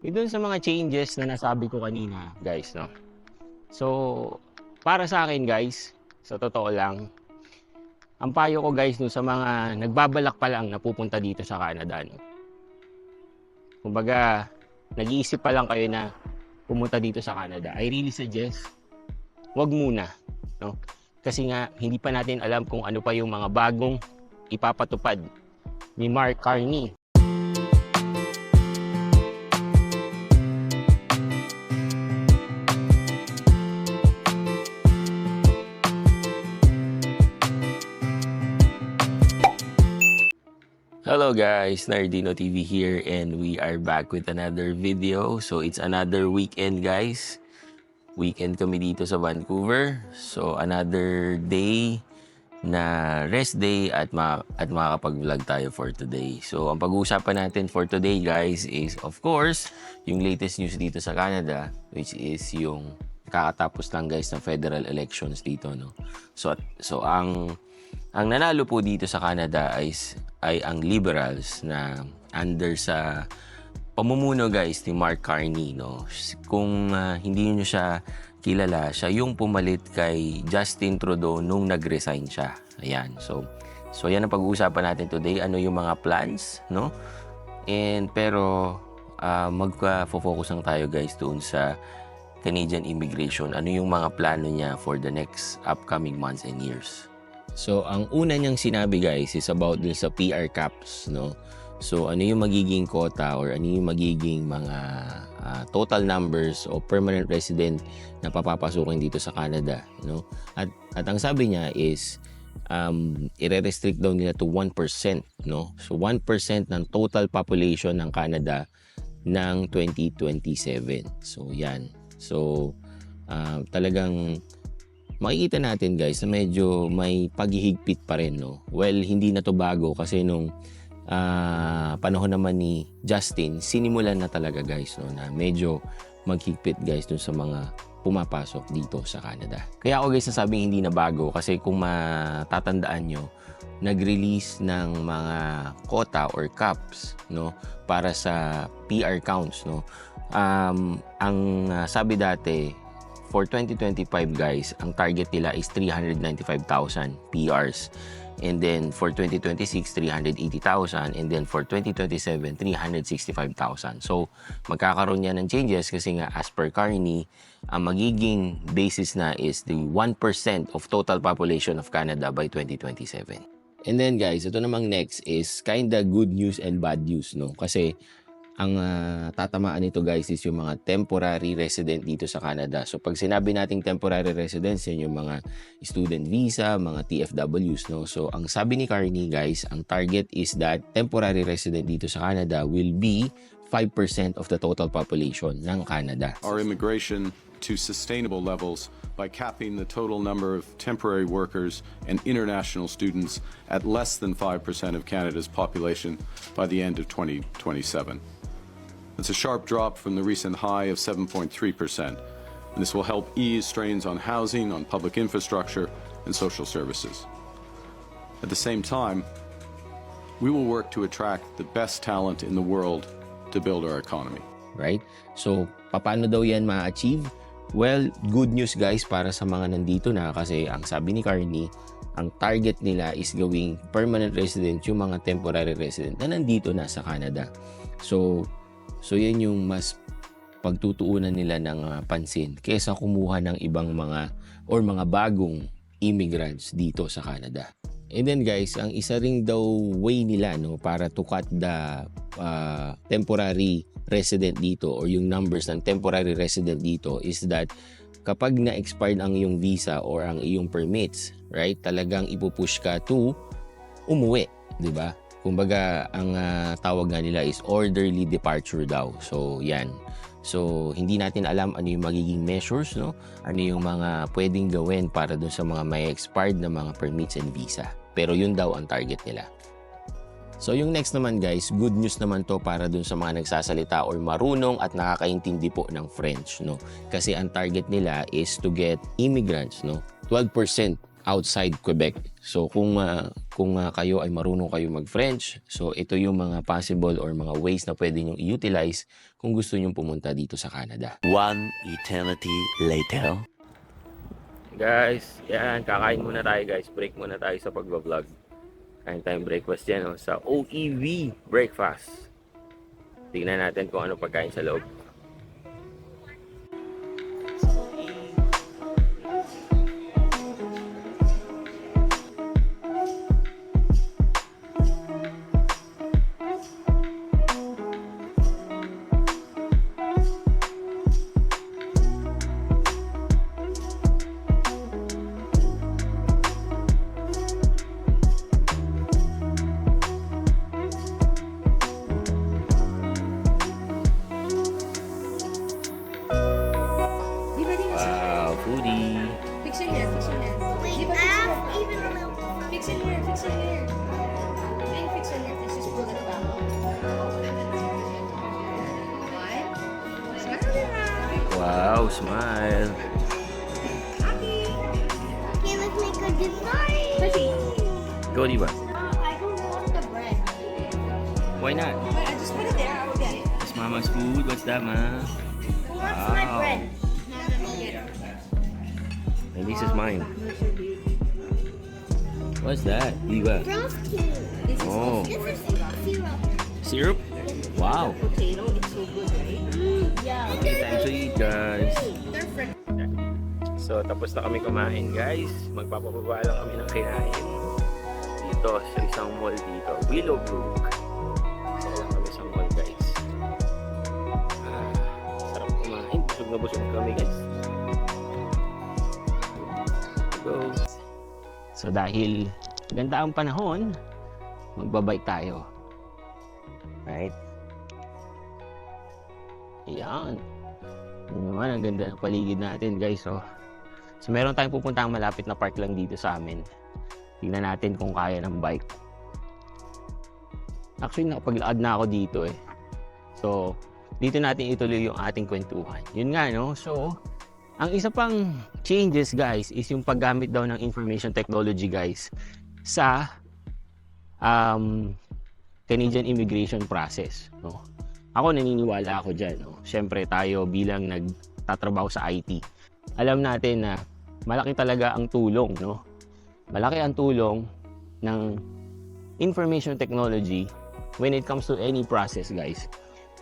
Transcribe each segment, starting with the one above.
Doon sa mga changes na nasabi ko kanina, guys, no? So, para sa akin, guys, sa totoo lang, ang payo ko, guys, no, sa mga nagbabalak pa lang na pupunta dito sa Canada, no? Kumbaga, nag-iisip pa lang kayo na pumunta dito sa Canada, I really suggest, wag muna, no? Kasi nga, hindi pa natin alam kung ano pa yung mga bagong ipapatupad ni Mark Carney. Hello guys, Nardino TV here and we are back with another video. So it's another weekend guys. Weekend kami dito sa Vancouver. So another day na rest day at makakapag-vlog tayo for today. So ang pag-uusapan natin for today guys is of course yung latest news dito sa Canada, which is yung kakatapos lang guys ng federal elections dito, no. So ang nanalo po dito sa Canada ay ang Liberals na under sa pamumuno guys ni Mark Carney, no. Kung hindi niyo siya kilala, siya yung pumalit kay Justin Trudeau nung nag-resign siya. Ayan. So yan ang pag-uusapan natin today. Ano yung mga plans, no? Pero magka-focus lang tayo guys doon sa Canadian immigration. Ano yung mga plano niya for the next upcoming months and years. So, ang una niyang sinabi guys is about dun sa PR caps, no? So, ano yung magiging quota or ano yung magiging mga total numbers o permanent resident na papapasukin dito sa Canada, no? At ang sabi niya is ire-restrict daw nila to 1%, no? So, 1% ng total population ng Canada ng 2027. So, yan. So, talagang makikita natin guys na medyo may paghihigpit pa rin, no? Well, hindi na to bago kasi nung panahon naman ni Justin, sinimulan na talaga guys, no, na medyo maghigpit guys dun sa mga pumapasok dito sa Canada. Kaya ako guys nasabing hindi na bago kasi kung matatandaan nyo, nag-release ng mga quota or caps, no, para sa PR counts, no. Ang sabi dati, for 2025 guys, ang target nila is 395,000 PRs. And then for 2026, 380,000. And then for 2027, 365,000. So magkakaroon yan ng changes kasi nga as per Carney, ang magiging basis na is the 1% of total population of Canada by 2027. And then guys, ito namang next is kinda good news and bad news, no? Kasi ang tatamaan nito guys is yung mga temporary resident dito sa Canada. So pag sinabi nating temporary residents, yan yung mga student visa, mga TFWs, no. So ang sabi ni Carney guys, ang target is that temporary resident dito sa Canada will be 5% of the total population ng Canada. Our immigration to sustainable levels by capping the total number of temporary workers and international students at less than 5% of Canada's population by the end of 2027. It's a sharp drop from the recent high of 7.3%, and this will help ease strains on housing, on public infrastructure, and social services. At the same time, we will work to attract the best talent in the world to build our economy. Right? So, paano daw yan ma-achieve? Well, good news guys para sa mga nandito na kasi ang sabi ni Carney, ang target nila is gawing permanent resident yung mga temporary resident na nandito na sa Canada. So yan yung mas pagtutuunan nila ng pansin kaysa kumuha ng ibang mga or mga bagong immigrants dito sa Canada. And then guys, ang isa ring daw way nila, no, para to cut the temporary resident dito or yung numbers ng temporary resident dito is that kapag na-expired ang iyong visa or ang iyong permits, right, talagang ipupush ka to umuwi, di ba? Kumbaga, ang tawag nga nila is orderly departure daw. So, yan. So, hindi natin alam ano yung magiging measures, no? Ano yung mga pwedeng gawin para dun sa mga may expired na mga permits and visa. Pero yun daw ang target nila. So, yung next naman guys, good news naman to para dun sa mga nagsasalita or marunong at nakakaintindi po ng French, no? Kasi ang target nila is to get immigrants, no? 12% outside Quebec. So kung kayo ay marunong kayo mag-French, so ito yung mga possible or mga ways na pwede nyo i-utilize kung gusto nyo pumunta dito sa Canada. One eternity later. Guys, yan, kakain muna tayo guys. Break muna tayo sa pagbablog. Kain tayong breakfast yan sa OEV Breakfast. Tingnan natin kung ano pagkain sa loob. Wow, foodie. Fix your hair, fix your hair. Wait, Di ba I fix your have even a little. Fix your hair, fix your hair. Then fix your hair, please just pull it back. What? Smile around. Wow, smile. Happy. Okay, let's make a design. Happy. Go, di ba? I don't want the bread. Why not? Wait, I just put it there. I will get it. It's Mama's food. What's that, ma? Who wants my Wow. bread? And this is mine. What's that? Di ba? Frosting. This is Oh. This is syrup. Syrup? Wow. potato. It's so good, right? Yeah. Time to eat, guys. They're fresh. So, tapos na kami kumain, guys. Magpapababa lang kami ng kinain. Dito, sa isang mall dito. Willowbrook. Kaya lang kami sa mall, guys. Sarap kumain. Busog na busog kami, guys. Go. So, dahil ganda ang panahon, magbabike tayo. Right? Ayan. Yun naman, ang ganda ng paligid natin, guys. So meron tayong pupuntang malapit na park lang dito sa amin. Tingnan natin kung kaya ng bike. Actually, nakapag-laad na ako dito eh. So, dito natin ituloy yung ating kwentuhan. Yun nga, no? So, ang isa pang changes, guys, is yung paggamit daw ng information technology, guys, sa Canadian immigration process, no? Ako, naniniwala ako dyan, no? Siyempre, tayo bilang nagtatrabaho sa IT, alam natin na malaki talaga ang tulong, no? Malaki ang tulong ng information technology when it comes to any process, guys.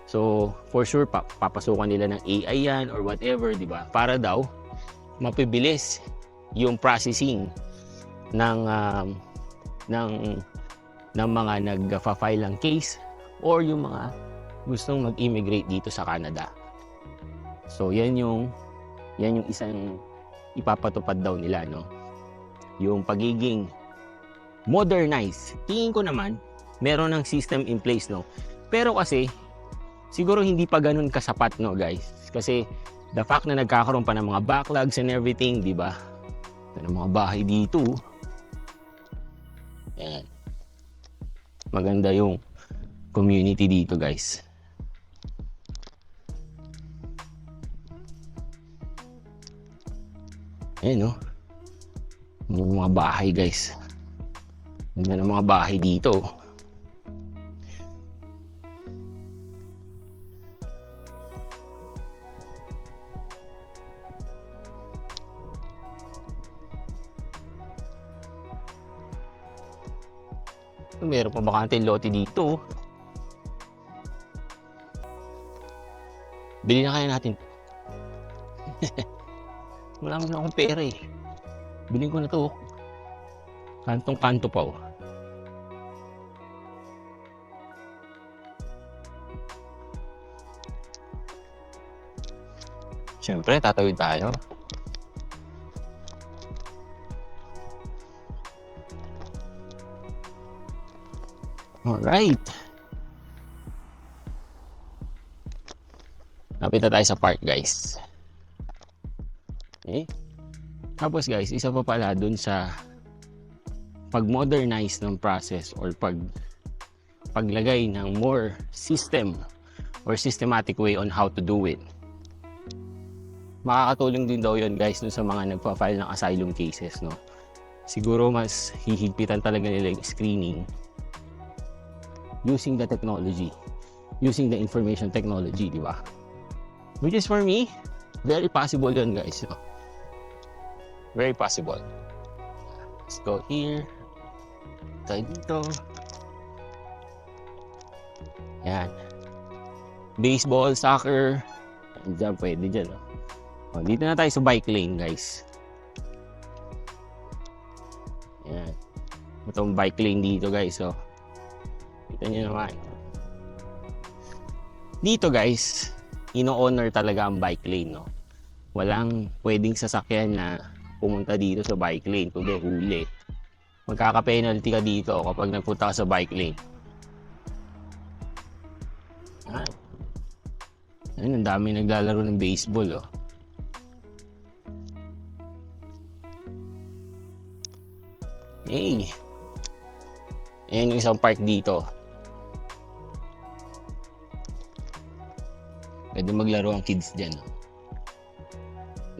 So, for sure, papasukan nila ng AI yan or whatever, di ba? Para daw, mapibilis yung processing ng mga nag-file ng case or yung mga gustong mag-immigrate dito sa Canada. So, yan yung isang ipapatupad daw nila, no? Yung pagiging modernized. Tingin ko naman, meron ng system in place, no? Pero kasi, siguro hindi pa ganun kasapat, no, guys? Kasi, the fact na nagkakaroon pa ng mga backlogs and everything, di ba? Ng mga bahay dito. Yan. Maganda yung community dito, guys. Ayan, no? Yung mga bahay, guys. Ganda ng mga bahay dito. Meron pa bakante lote dito. Bili na kaya natin. Wala mo na akong pera eh. Bilhin ko na to. Kantong-kanto pa oh. Siyempre, tatawid tayo. Alright. Lapit na tayo sa park, guys. Okay. Tapos, guys, isa pa pala dun sa pag-modernize ng process or paglagay ng more system or systematic way on how to do it. Makakatulong din daw yun, guys, dun sa mga nagpa-file ng asylum cases, no? siguro mas hihigpitan talaga nila yung screening using the technology, using the information technology, di ba? Which is for me, very possible yun, guys. No? Very possible. Let's go here. Tayo dito. Yan. Baseball, soccer. Diyan, pwede dyan. No? O, dito na tayo sa bike lane, guys. Yan. Itong bike lane dito, guys. So, kita nyo naman. Dito, guys, ino-honor talaga ang bike lane, no? Walang pwedeng sasakyan na pumunta dito sa bike lane, kundi huli. Magkaka-penalty ka dito kapag nagpunta ka sa bike lane. Ayun, ang dami naglalaro ng baseball, oh. Hey! Ayan yung isang park dito. Pwede maglaro ang kids dyan.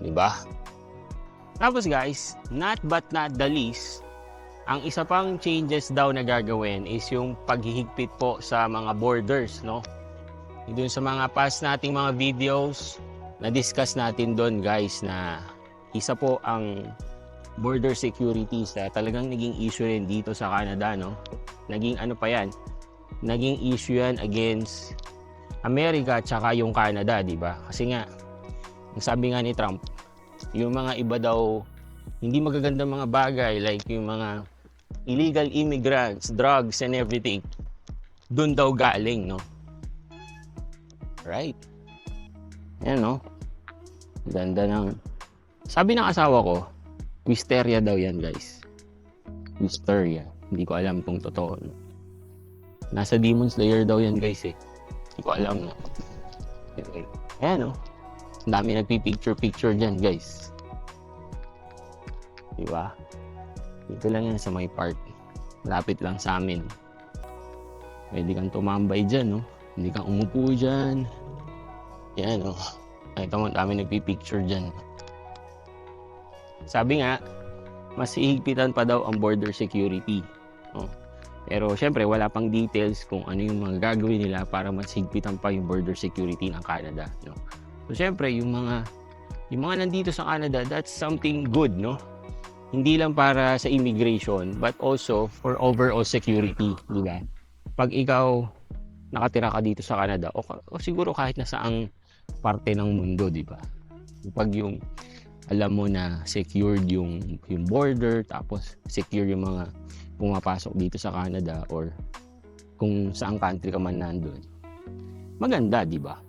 Diba? Tapos guys, not but not the least, ang isa pang changes daw na gagawin is yung paghihigpit po sa mga borders, no? Doon sa mga past nating mga videos, na-discuss natin doon guys na isa po ang border security sa talagang naging issue rin dito sa Canada, no? Naging ano pa yan? Naging issue yan against Amerika tsaka yung Canada, di ba? Kasi nga, ang sabi nga ni Trump, yung mga iba daw hindi magagandang mga bagay like yung mga illegal immigrants, drugs and everything, doon daw galing, no? Right? Yan, no? Ganda ng... Sabi ng asawa ko, Wisteria daw yan, guys. Wisteria. Hindi ko alam kung totoo, no? Nasa Demon Slayer daw yan, guys, eh. Hindi ko alam, no? Okay. Ayan, no? Ang dami nagpipicture-picture dyan, guys. Diba? Dito lang yan sa may park. Lapit lang sa amin. Pwede kang tumambay dyan, no? Hindi kang umupo dyan. Yan, no? Nakita mo, dami nagpipicture dyan. Sabi nga, mas hihigpitan pa daw ang border security. No? Pero syempre, wala pang details kung ano yung mga gagawin nila para mas higpitan pa yung border security ng Canada. No? So syempre, yung mga nandito sa Canada, that's something good, no? Hindi lang para sa immigration, but also for overall security, di ba? Pag ikaw nakatira ka dito sa Canada, o siguro kahit na saang parte ng mundo, di ba? Pag yung alam mo na secured yung border, tapos secure yung mga pumapasok dito sa Canada or kung saang country ka man nandun, maganda, di ba?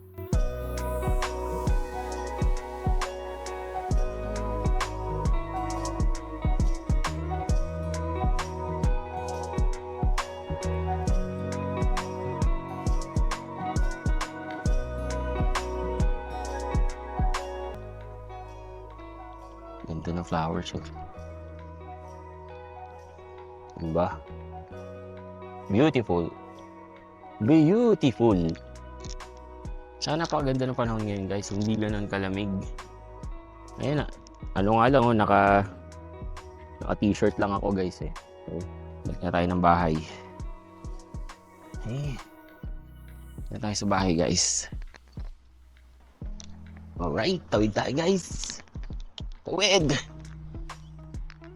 Ganda ng flowers, oh. Diba? Beautiful. Beautiful. Sana napakaganda ng panahon ngayon, guys. Hindi lang ng kalamig. Ayun na. Ano nga lang, oh, naka t-shirt lang ako, guys, eh. So, balik na tayo ng bahay. Eh. Balik na tayo sa bahay, guys. Alright, tawid tayo, guys. Tawid!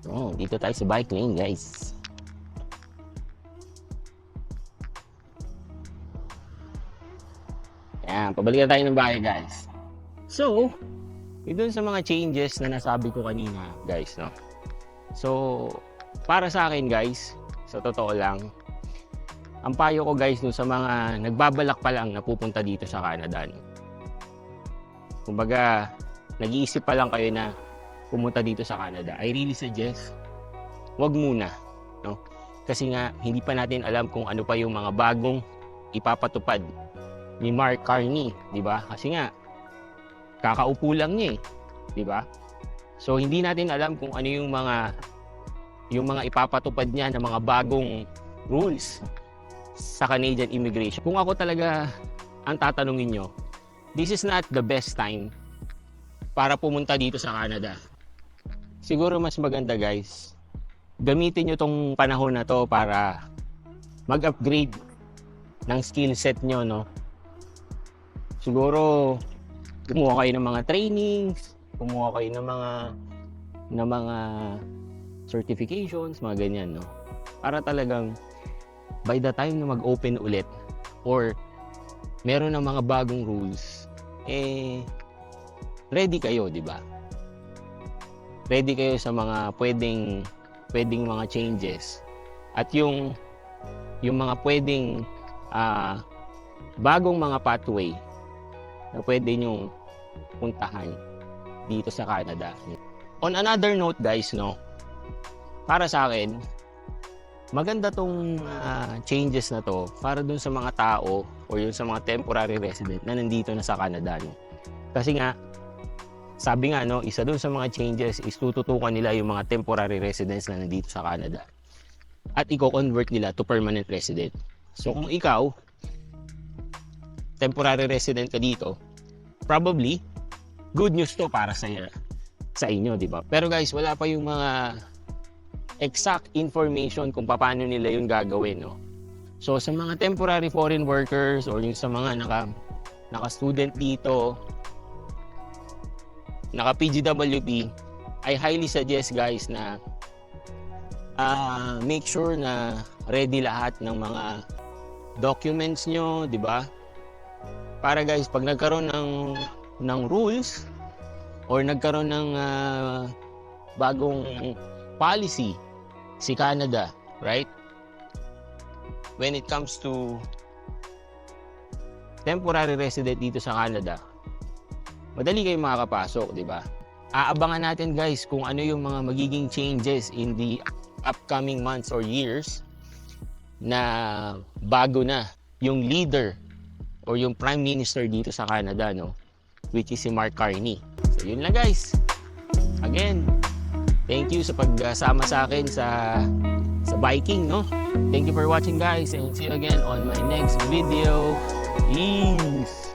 Oh, dito tayo sa bike lane, guys. Ayan, pabalikan tayo ng bahay, guys. So, dun sa mga changes na nasabi ko kanina, guys, no? So, para sa akin, guys, sa totoo lang, ang payo ko, guys, dun sa mga nagbabalak pa lang na pupunta dito sa Canada, no? Kumbaga, nag-iisip pa lang kayo na pumunta dito sa Canada, I really suggest, wag muna, no? Kasi nga, hindi pa natin alam kung ano pa yung mga bagong ipapatupad ni Mark Carney, di ba? Kasi nga, kakaupo lang niya, di ba? So, hindi natin alam kung ano yung mga ipapatupad niya ng mga bagong rules sa Canadian immigration. Kung ako talaga ang tatanungin nyo, this is not the best time para pumunta dito sa Canada. Siguro mas maganda, guys, gamitin nyo tong panahon na to para mag-upgrade ng skill set nyo, no? Siguro, kumuha kayo ng mga trainings, kumuha kayo ng mga certifications, mga ganyan, no? Para talagang by the time na mag-open ulit or meron ng mga bagong rules, ready kayo, di ba? Ready kayo sa mga pwedeng mga changes. At yung mga pwedeng bagong mga pathway na pwede nyong puntahan dito sa Canada. On another note guys, no, para sa akin, maganda tong changes na to para dun sa mga tao or yung sa mga temporary resident na nandito na sa Canada, no? Kasi nga, sabi nga, no, isa dun sa mga changes is tututukan nila yung mga temporary residents na nandito sa Canada at i-convert nila to permanent resident. So kung ikaw, temporary resident ka dito, probably, good news to para sa inyo, di ba? Pero guys, wala pa yung mga exact information kung paano nila yung gagawin, no? So sa mga temporary foreign workers or yung sa mga naka-student dito, naka-PGWP, I highly suggest guys na make sure na ready lahat ng mga documents nyo, di ba? Para guys, pag nagkaroon ng rules or nagkaroon ng bagong policy si Canada, right? When it comes to temporary resident dito sa Canada, madali kayong makakapasok, di ba? Aabangan natin guys kung ano yung mga magiging changes in the upcoming months or years na bago na yung leader or yung prime minister dito sa Canada, no? Which is si Mark Carney. So yun lang guys. Again, thank you sa pagsama sa akin sa biking, no? Thank you for watching guys and see you again on my next video. Peace!